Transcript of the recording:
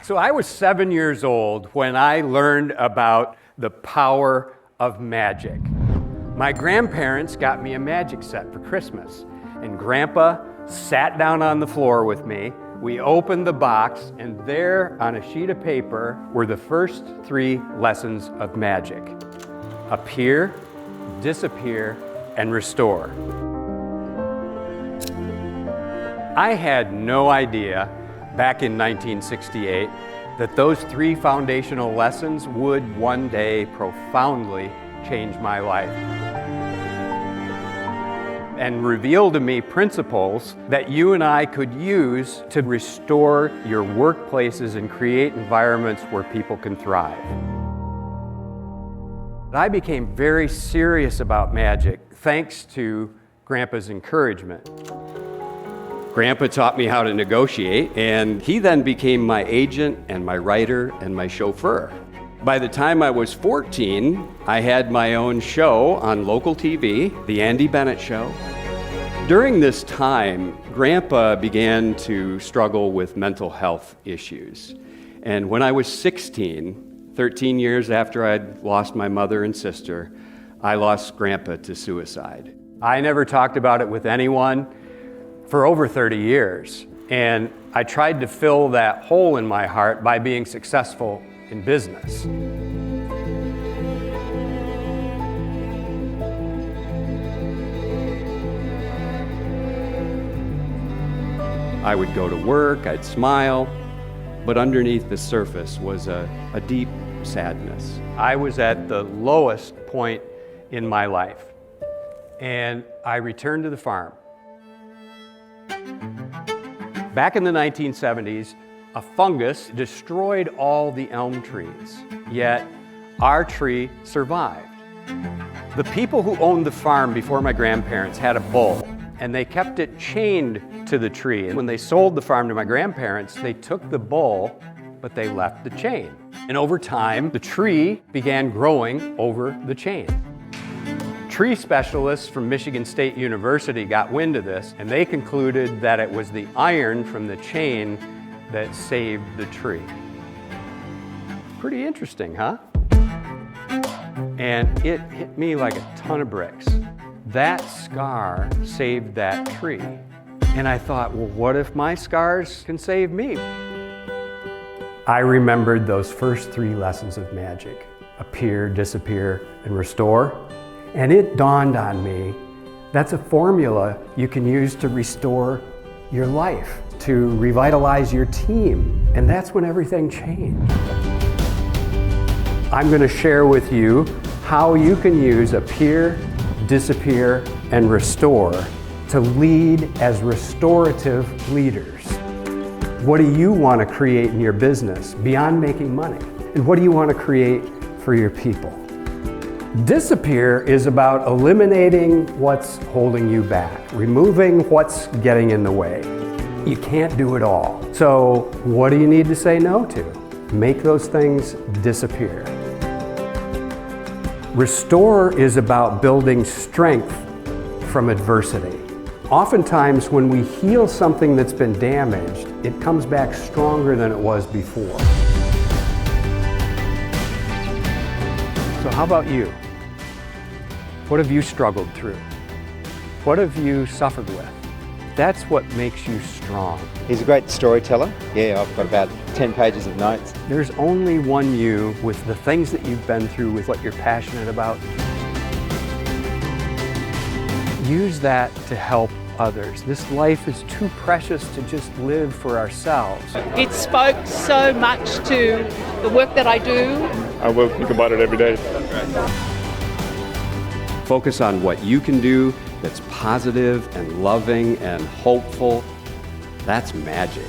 So I was 7 years old when I learned about the power of magic. My grandparents got me a magic set for Christmas, and Grandpa sat down on the floor with me. We opened the box, and there on a sheet of paper were the first 3 lessons of magic: appear, disappear, and restore. I had no idea back in 1968 that those 3 foundational lessons would one day profoundly change my life and reveal to me principles that you and I could use to restore your workplaces and create environments where people can thrive. I became very serious about magic thanks to Grandpa's encouragement. Grandpa taught me how to negotiate, and he then became my agent and my writer and my chauffeur. By the time I was 14, I had my own show on local TV, The Andy Bennett Show. During this time, Grandpa began to struggle with mental health issues. And when I was 16, 13 years after I'd lost my mother and sister, I lost Grandpa to suicide. I never talked about it with anyone for over 30 years, and I tried to fill that hole in my heart by being successful in business. I would go to work, I'd smile, but underneath the surface was a deep sadness. I was at the lowest point in my life, and I returned to the farm. Back in the 1970s, a fungus destroyed all the elm trees, yet our tree survived. The people who owned the farm before my grandparents had a bull, and they kept it chained to the tree. And when they sold the farm to my grandparents, they took the bull, but they left the chain. And over time, the tree began growing over the chain. Tree specialists from Michigan State University got wind of this, and they concluded that it was the iron from the chain that saved the tree. Pretty interesting, huh? And it hit me like a ton of bricks. That scar saved that tree. And I thought, well, what if my scars can save me? I remembered those first 3 lessons of magic: appear, disappear, and restore. And it dawned on me, that's a formula you can use to restore your life, to revitalize your team. And that's when everything changed. I'm going to share with you how you can use appear, disappear, and restore to lead as restorative leaders. What do you want to create in your business beyond making money? And what do you want to create for your people? Disappear is about eliminating what's holding you back, removing what's getting in the way. You can't do it all. So what do you need to say no to? Make those things disappear. Restore is about building strength from adversity. Oftentimes when we heal something that's been damaged, it comes back stronger than it was before. So how about you? What have you struggled through? What have you suffered with? That's what makes you strong. He's a great storyteller. Yeah, I've got about 10 pages of notes. There's only one you with the things that you've been through, with what you're passionate about. Use that to help others. This life is too precious to just live for ourselves. It spoke so much to the work that I do. I will think about it every day. Focus on what you can do that's positive and loving and hopeful. That's magic.